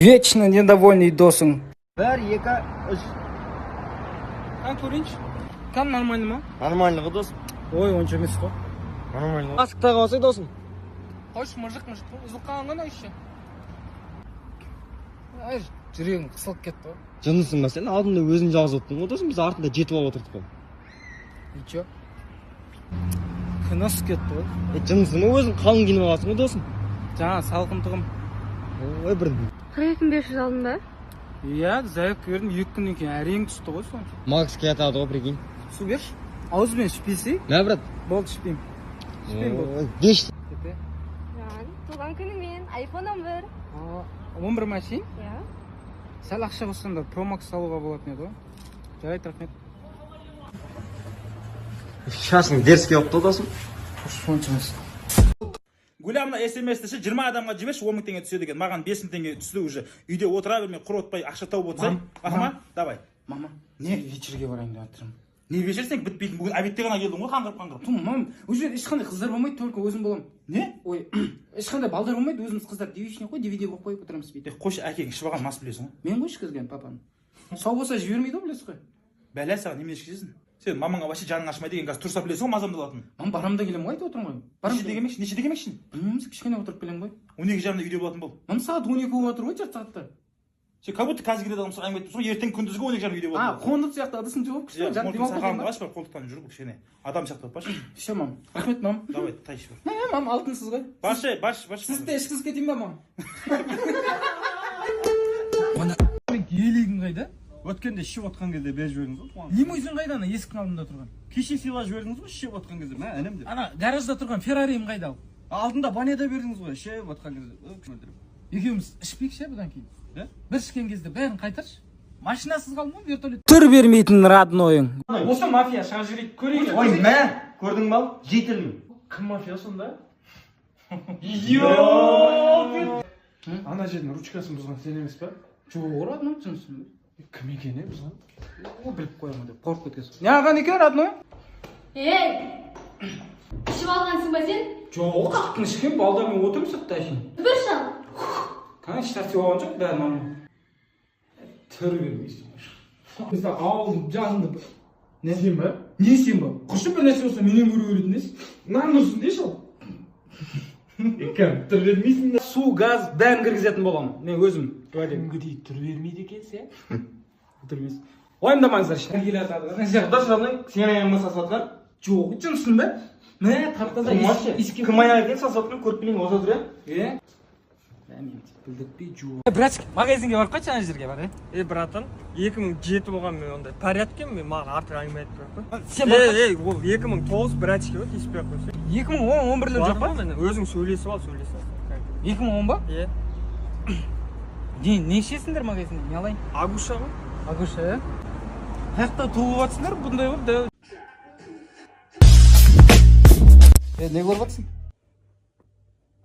Вечно недовольный досың. 1, 2, 3. Қан көрейінші. Қан нормально ма? Нормально ғой досым. Ой, онша емес қой. Нормально. Асықтағы болсай досым. Қойшы мыржық қой. Үзіліп қалған ғана еще. Ай, жүрегім қысылып кетті ғой. Жындысың ба сен? Алдында өзің жалғыз отырдың ғой досым. Біз артында жетіп алып отырдық қой. И чё? Қынасы кетті ғой. Жындысың ба? Өзің қалың киініп аласың ғой досым. Жаңа салқындығым. Ой, бір. 42.500 алдың ба? Иә, зайып көрдім 2 күннен кейін әрең түсті ғой сонша. Макс кетады ғой, прикинь. Су берші. Ауызбен ішпейсің? Мә, брат. Болды, ішпеймін. Ішпеймін болды. Деш. Кете. Жан, туған күніңмен iPhone 11. 11 машин? Иә. Сәл ақша қосқанда Pro Max алуға болатын еді ғой. Жарайды, рахмет. Шашың дерске опты досым. Сонша емес. Гулямна SMS-тіші 20 адамға жіберші 10 мың теңге түседі екен. Маған 5 мың теңге түсті уже. Үйде отыра бермей, құр отпай ақша тауып отырсай. Ағама, давай. Мама, не? Вечерге барайын деп жатырмын. Не вечер сен бітпейтін. Бүгін обедте ғана келдің ғой, қаңғырып. Мам, уже ешқандай қыздар болмайды, только өзім боламын. Не? Ой, ешқандай балдар болмайды, өзіміз қыздар девичный қой, DVD қойып қойып отырамыз бүйтіп. Қойшы әкең ішіп алған мас білесің ғой. Мен ғой ішкізген папаны. Сау болса жібермейді ғой, білесіз ғой. Бәлә саған немен ішкізесің? Сен мамаңа вообще жаның ашымайды деген қазір тұрса білесің ғой, мазамды алатын. Мам, барамда келем ғой, айтып отырмын ғой. Нешеде келмекшін? Білмеймін, кішкене отырып келем ғой. 12 жарымда үйде болатын бол. Мам, сағат 12 болып жатыр ғой, жарты сағатта. Сен как будто қазір келеді адамсыз әңгіме айтып тұрсың ғой, ертең күндізгі 12 жарымда үйде болатын. Қондық сияқты ыдысын жауып кішкене жарты демалып сақалыңды қаш, қолтықтан жүр кішкене. Адам сияқты болып баршы. Все, мам. Рахмет, мам. Давай, тай ішіп. Мам, алтынсыз ғой. Баршы. Сіз де ішкіз кетейін ба, мам? Елегің қайда? Өткенде ішіп отқан кезде беріп жібердіңіз ғой туған. Лимузин қайда, ана есіктің алдында тұрған? Кеше сыйлап жібердіңіз ғой ішіп отқан кезде. Мә, інім деп. Ана гаражда тұрған Феррарим қайда ал? Алдында баняда бердіңіз ғой ішіп отқан кезде. Екеуміз ішпейікші ше бұдан кейін. Да? Бір ішкен кезде бәрін қайтаршы. Машинасыз қалдым ғой, вертолет. Түр бермейтін роднойың. Осы мафия шыға жүрейік, көрейік. Ой, мә, көрдің ба? Жетілмін. Кім мафия сонда? Ана жердің ручкасын бұзған сен емес пе? Жоқ, родной түсінсің. Кім екен бұзған? Біліп қоямын деп қорқып кеткенсің. Не алған екен родной? Ішіп алғансың ба сен? Жоқ, қақтың ішкен балдармен отырмын сыртта ішін. Бір шал. Конечно, тәртіп алған жоқ, бәрін мамам. Түр бермейсің. Бізді ауылдың жанында. Не сен ба? Не сен ба? Құшы бір нәрсе болса менен көру беретін ес. Нанғырсын деші ал. Кәм, түр бермейсің да. Су, газ, бәрін кіргізетін боламын. Мен өзім. Кімгі дейді түр бермейді екен сен? Бітірмейсің. Уайымдамаңыздар, шәргелі атады. Құдасы жамдай, сен аяғыңға сасыватқан? Жоқ, жұмысын ба? Мә, тартада Кім аяқ екен сасыватқан көріп білейін оза тұр е? Білдікпей жоқ. Братик, магазинге барып қайтшы, ана жерге бар, Братан, 2007 болған мен ондай порядке мен маған артық әңгіме айтып қойып қой. Сен бар Ол 2009 братичке ғой, тиіспей ақ қойсын. 2011-лер жоқ па? Өзің сөйлесіп ал, сөйлесіп. 2010 ба? Е. Не ішесіңдер магазинде, не алайын? Агуша ғой. Агуша, Қаяқта туылып атсыңдар, бұндай болып, Не көріп атсың?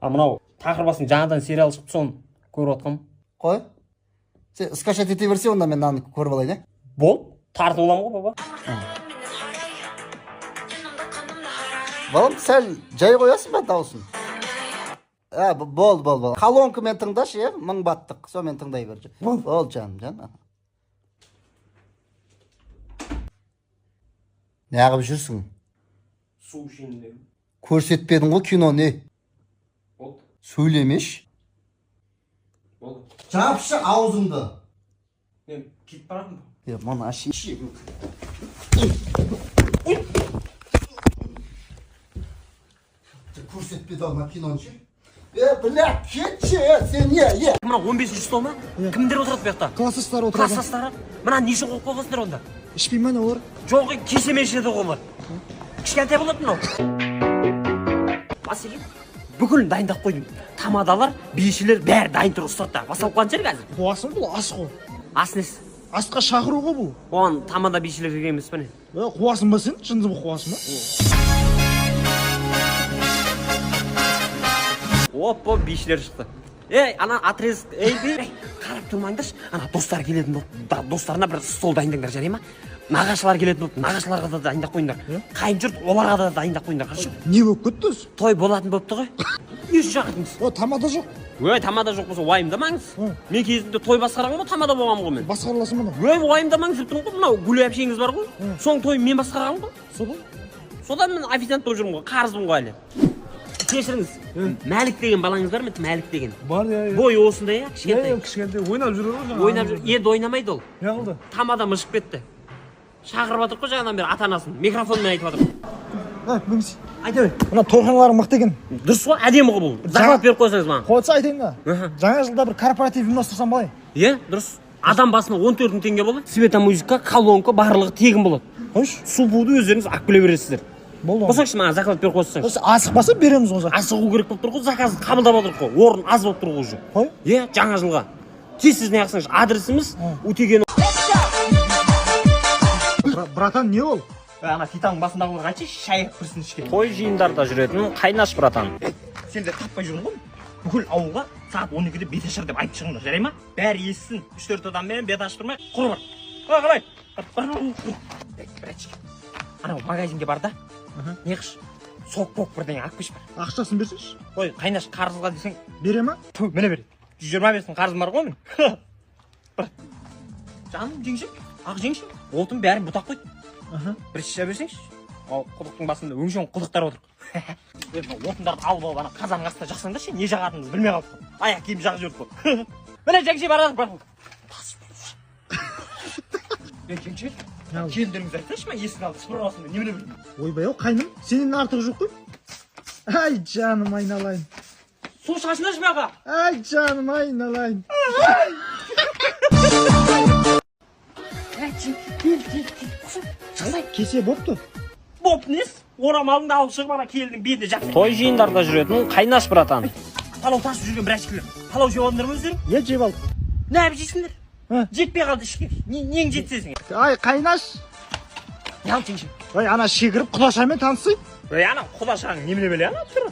Мынау тақырбасын жаңадан сериал шықты соны көріп атқам. Қой? Сен скачать ете берсе, онда мен наны көріп алайын, е? Бол, тартып оламын ғой, баба. Балам, сәл жай қоясың ба дауысын? Бол. Колонкамен тыңдашы, е? 1000 баттық, сонымен тыңдай бер. Бол, жаным. Не ағып жүрсің? Су ішейін. Көрсетпедің ғой кино не? Болды. Сөйлемеш. Болды. Жапшы аузыңды. Мен кетіп баратын ба? Мұны ашы. Көрсетпеді алма киноны ше. Бля, кетші, сен не? Мына 15-ші стол ма? Кімдер отырады бұл жақта? Классыстар отырады. Классастары? Мына не үшін қойып қойғансыңдар онда? Ішпеймін олар. Жоқ, кесемен ішеді ғой олар. Кішкентай болады мынау. Басеке, бүкіл дайындап қойдым. Тамадалар, бишілер бәрі дайын тұр ұстатта. Басалып қалған жер қазір. Қуасың бұл ас қой. Ас несі? Асқа шақыру ғой бұл. Оған тамада бишілер керек емес пе не? Қуасың ба сен? Шынды бұл қуасың ба? Опа, бишілер шықты. Ана отрез, қарап тұрмаңдаршы. Ана достар келетін достарына бір стол дайындаңдар, жарай ма? нағашылар келетін болды, нағашыларға да дайындап қойыңдар. Қайын жұрт оларға да дайындап қойыңдар, хорошо? Не болып кетті өзі? Той болатын болыпты ғой. Не үшін шақырдыңыз? О, тамада жоқ. Ой, тамада жоқ болса уайымдамаңыз. Мен кезінде той басқарғанмын ғой, тамада болғанмын ғой мен. Басқарыласың ба? Ой, уайымдамаңыз деп тұрмын ғой, мынау гүл әпшеңіз бар ғой. Соның тойын мен басқарғанмын ғой. Содан мен официант болып жүрмін ғой, қарызбын ғой әлі. Кешіріңіз, Мәлік деген балаңыз бар ма? Мәлік деген. Бар, иә. Бойы осындай, иә, кішкентай. Кішкентай ойнап жүр ғой жаңа. Ойнап жүр. Енді ойнамайды ол. Не қылды? Тамада мышып кетті. Шақырып жатыр ғой жаңадан бері ата-анасын. Микрофонмен айтып жатыр. Міңс. Айта бер. Мына торғынларың мықты екен. Дұрыс қой, әдемі ғой бұл. Зарплат беріп қойсаңыз маған. Қойса айтайын ба? Жаңа жылда бір корпоратив ұйымдастырсам қалай? Иә, дұрыс. Адам басына 14 мың теңге болады. Светомузыка, колонка барлығы тегін болады. Қойш. Су буды өздеріңіз алып келе бересіздер. Болды. Қосаңызшы маған заклад беріп қойсаңыз. Асықпаса береміз ғой. Асығу керек болып тұр ғой, заказды қабылдап отырық қой. Орын аз болып тұр ғой уже. Қой. Иә, жаңа жылға. Тез не қылсаңыз, адресіміз Утеген. Братан, не ол? Ана Титанның басындағыларға айтшы, шай кірсін ішке. Той жиындарда жүретін қайнаш братан. Сендер таппай жүрің ғой. Бүкіл ауылға сағат 12-де бет ашар деп айтып шығыңдар, жарай ма? Бәрі естісін. 3-4 адаммен бет ашып тұрмай, құры бар. Қалай? Анау магазинге бар да. Не қыш? Сок-пок бірдеңе алып кеш бар. Ақшасын берсеңші. Ой, қайнаш қарызға десең, Бере ма? міне бер. 125 мың қарызым бар ғой мен. Жаным жеңші, ақ жеңші. Отын бәрін бұтақ қойды. Бір шиша берсеңші. Ал құдықтың басында өңшең құдықтар отыр. Отындарды алып алып ана қазанның астына жақсаңдаршы, не жағатыныңызды білмей қалып. Аяқ киім жағып жіберіп қой. Міне жеңше барады бар. Жеңше, келіндеріңіз айтсайшы ма, есік алды сыпырып алсын деп немене білмеймін. Ойбай, ау қайным, сенен артығы жоқ қой. Ай, жаным айналайын. Су шығасындаршы маған. Ай, жаным айналайын. Кесе бопты. Боп нес? Орамалыңды алып шығып ана келіннің бетіне жақсы. Той жиындарда жүретін қайнаш братан. Палау тасып жүрген бір әшкелер. Палау жеп алдыңдар ма өздерің? Е, жеп алдым. Не әбі жейсіңдер? Жетпей қалды ішке. Нең жетсесің? Ай, қайнаш. Не алып жеңші? Ой, ана шегіріп құдашамен танысайын. Ой, ана құдашаның немене біле ана түрі?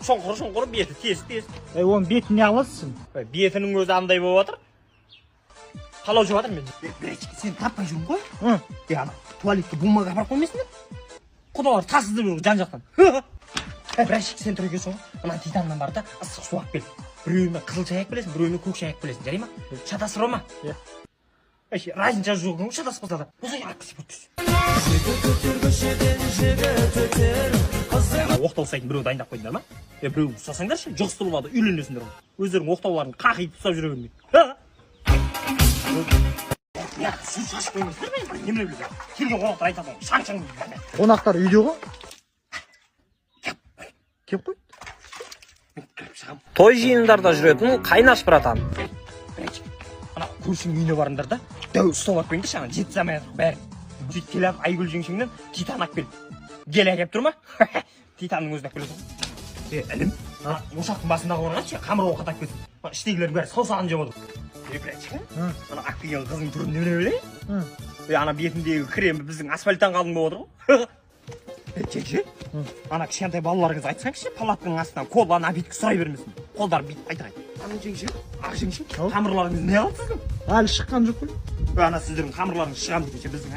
Шоңқыр, беті тез. Ой, оның бетін не аласың? Бетінің өзі андай болып жатыр. Палау жеп жатыр мен. Біречке, сен таппай жүрің ғой? Ана туалетке бумага апарып қоймайсыңдар? Құдалар тасызды бір жан-жақтан. Біречке, сен түрегесің ғой? Ана Титаннан бар да, ыстық су алып кел. Біреуіме қызыл шай алып келесің, біреуіме көк шай алып келесің, жарай ма? Шатасыр ма? Разница жоқ ғой, шатасып қалса да. Осылай алып кесіп өттіз. Оқтау сайтын біреу дайындап қойдыңдар ма? Біреу ұстасаңдаршы, жұғысты болады, үйленесіңдер ғой. Өздерің оқтауларын қақиып ұстап жүре бермей. Я, сен шашып қоймайсыңдар ма? Немене білесің? Келген қонақтар айтады ғой, шаң-шаң дейді. Қонақтар үйде ғой. Кеп қой. Той жиындарда жүретін қайнаш братан. Ана көршінің үйіне барыңдар да, дәу ұстап алып келіңдерші, ана жеті замай бәрін. Сөйтіп келіп Айгүл жеңшеңнен Титан алып кел. Гел әкеп тұр ма? Титанның өзін алып келесің. Інім, ошақтың басындағы орынға қамыр оқ атап келсін. Іштегілер бәрі саусағын жеп отыр. Ана алып келген қыздың түрін немене білейін? Ана бетіндегі кремі біздің асфальттан қалың болып отыр ғой. Жеңше, ана кішкентай балаларыңыз айтсаңызшы, палатканың астынан коланы обедке сұрай бермесін. Қолдар бит айтайын. Ана жеңше, ақ жеңше, қамырларыңыз не алып сіздің? Әлі шыққан жоқ қой. Ана сіздердің қамырларыңыз шығам дегенше біздің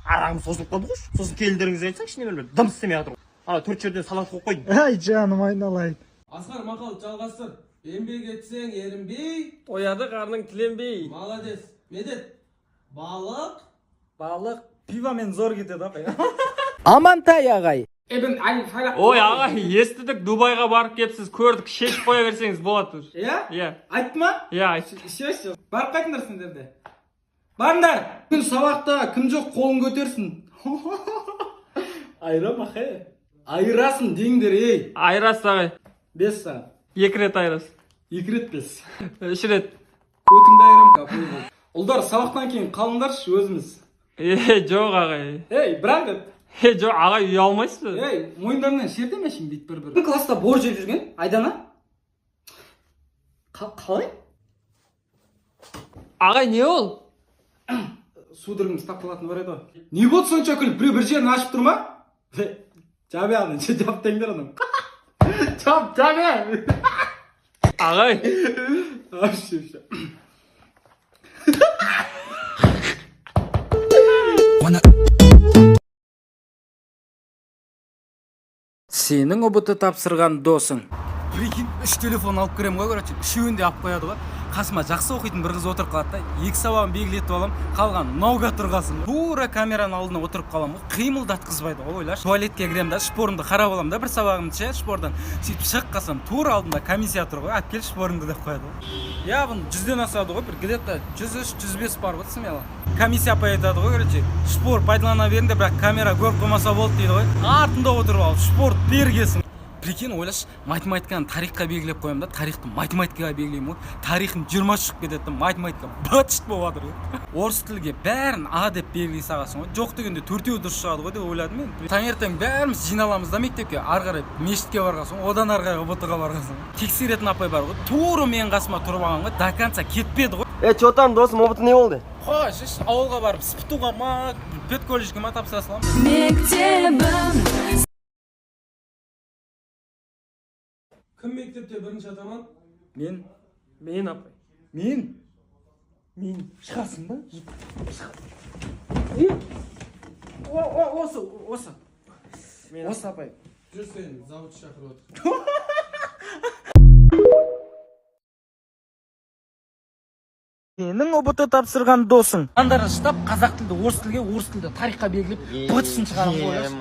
арағымыз созылып қалды ғой. Сосын келіндеріңіз айтсаңшы, немен бір дым істемей жатыр ғой. Ана 4 жерден салат қойып қойдым. Ай, жаным айналайын. Асқар, мақал жалғастыр. Еңбек етсең ерінбей, Ояды қарның тіленбей. молодец. Медет, балық. Пивамен зор кетеді апай. Амантай ағай. Ой, ағай, естідік, Дубайға барып кепсіз, көрдік, шешіп қоя берсеңіз болады. Иә? Айтты ма? Иә, айт. Шеш, барып қайтыңдар сендерде. Барыңдар. Күн сабақта кім жоқ қолын көтерсін. Айрам ақай. Айырасың деңдер, ей. Айрас ағай. 5 сағат. 2 рет айрас. 2 рет 5. 3 рет. Көтіңді айрам капы. Ұлдар сабақтан кейін қалыңдаршы өзіміз. Жоқ ағай. Ей, бірақ ет. Жоқ, ағай үй алмайсыз. Ей, мойындарынан шертемешін дейді бір-бір. Класста бор жеп жүрген, Айдана? Қалай? Ағай, не ол? Судырғымыз тақталатын бар еді ғой. Не болды сонша күліп, біреу бір жерін ашып тұр ма? Жабе алдың, жап теңдер адам. Жап, жабе! Ағай. Ашып. Сенің ұбыты тапсырған досың. Прикинь, 3 телефон алып керем ғой, короче, үшеуін де алып қояды ғой. Қасыма жақсы оқитын бір қыз отырып қалады да, 2 сабағын белгілетіп алам, қалған науға тұрғасын. Тура камераның алдына отырып қалам ғой, қимылдатқызбайды ғой, ойлашы. Туалетке кірем да, шпорымды қарап алам да, бір сабағымды ше, шпордан. Сөйтіп шығып қалсам, тура алдында комиссия тұр ғой, алып кел шпорыңды деп қояды ғой. Я бұны 100-ден асады ғой, бір где-то 103-105 бар ғой, смело. Комиссия апай айтады ғой, короче, шпор пайдалана беріңдер, бірақ камера көріп қоймаса болды дейді ғой. Артында отырып алып, шпор бергесін. Прикинь, ойлаш, математиканы тарихқа белгілеп қоям да, тарихты математикаға белгілеймін ғой. Тарихым 20 шығып кетеді, математика бытшт болып жатыр. Орыс тілге бәрін А деп белгілей сағасың ғой. Жоқ дегенде 4-еу дұрыс шығады ғой деп ойладым мен. Таңертең бәріміз жиналамыз да мектепке, ары қарай мешітке барғансың, одан ары қарай ұбт-ға барғансың. Тексеретін апай бар ғой. Тура менің қасыма тұрып алған ғой, до конца кетпеді ғой. Че там, досым, ұбыты не болды? Қой, ауылға барып, спытуға ма, педколледжге ма тапсыра саламын. Кім мектепте бірінші атаман? Мен апай. Мен шығасың ба? Осы апай. Жүр сен, завод шақырып отыр. Сенің ұбыты тапсырған досың. Андары штаб қазақ тілді, орыс тілді тарихқа белгілеп, бытшысын шығарып қойып.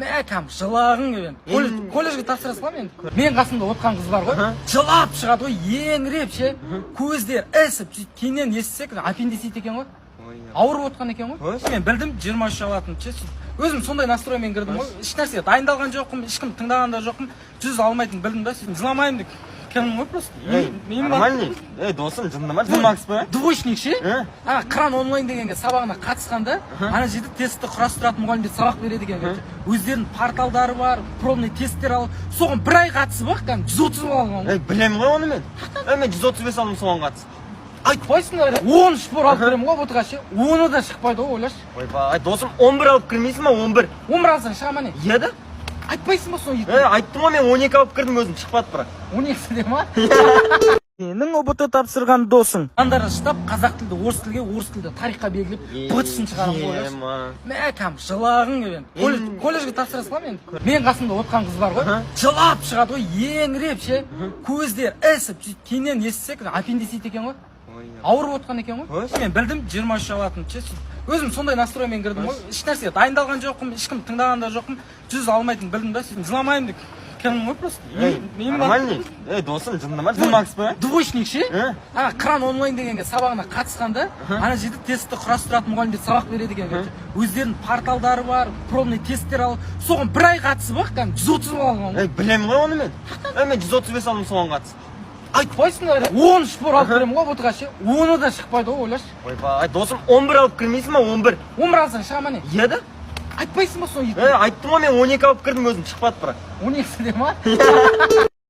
Мәкәм, жылағың келген. Колледжге тапсыра салам енді. Мен қасымда отқан қыз бар ғой. Жылап шығады ғой, еңіреп ше. Көздер ісіп, кейіннен естісек, аппендицит екен ғой. Ауырып отқан екен ғой. Мен білдім 23 алатын ше. Өзім сондай настроймен кірдім ғой. Ешнәрсе дайындалған жоқпын, ешкім тыңдаған да жоқпын. 100 алмайтын білдім да, сөйтіп жыламаймын деп. Кәдімгі ғой просто. Нормальный. Досым, жындама, жылмақсыз ба? Двоечник ше? Кран онлайн дегенге сабағына қатысқанда, ана жерде тестті құрастыратын мұғалімдер сабақ береді екен. Өздерінің порталдары бар, пробный тесттер алып, соған бір ай қатысып бақ, 130 алған ғой. Білемін ғой оны мен. Мен 135 алдым соған қатысып. Айтпайсың да, 10 шпор алып керем ғой бұтыға ше, 10-ы да шықпайды ғой, ойлаш. Ойбай, досым, 11 алып кірмейсің ба, 11? 11 алсаң шыға ма не? Еді? Айтпайсың ба соны? Айттым ғой, мен 12 алып кірдім, өзім шықпады бірақ. 12 де ма? Сенің ұбыты тапсырған досың. Андары штаб қазақ тілді, орыс тілді тарихқа белгілеп, бытшысын шығарып қойып. Мәкәм, жылағың келген. Колледжге тапсыра салам енді. Мен қасымда отқан қыз бар ғой. Жылап шығады ғой, еңіреп ше. Көздер ісіп, кейіннен естісек, аппендицит екен ғой. Ауырып отқан екен ғой. Мен білдім 23 алатын ше. Өзім сондай настроймен кірдім ғой. Ешнәрсе дайындалған жоқпын, ешкім тыңдаған да жоқпын. 100 алмайтын білдім да, сөйтіп жыламаймын деп. Кәдімгі ғой просто. Нормальный. Досым, жындама, жылмақсыз ба? Двоечник ше? Кран онлайн дегенге сабағына қатысқанда, ана жерде тестті құрастыратын мұғалімдер сабақ береді екен. Өздерінің порталдары бар, пробный тесттер алып, соған бір ай қатысып бақ, 130 алған ғой. Білемін ғой оны мен. Мен 135 алдым соған қатысып. Айтпайсың да, 10 шпор алып керем ғой бұтыға ше, 10-ы да шықпайды ғой, ойлаш. Ойбай, досым, 11 алып кірмейсің ба, 11? 11 алсаң шыға ма не? Еді? Айтпайсың ба соны? Айттым ғой, мен 12 алып кірдім, өзім шықпады бірақ. 12 де ма?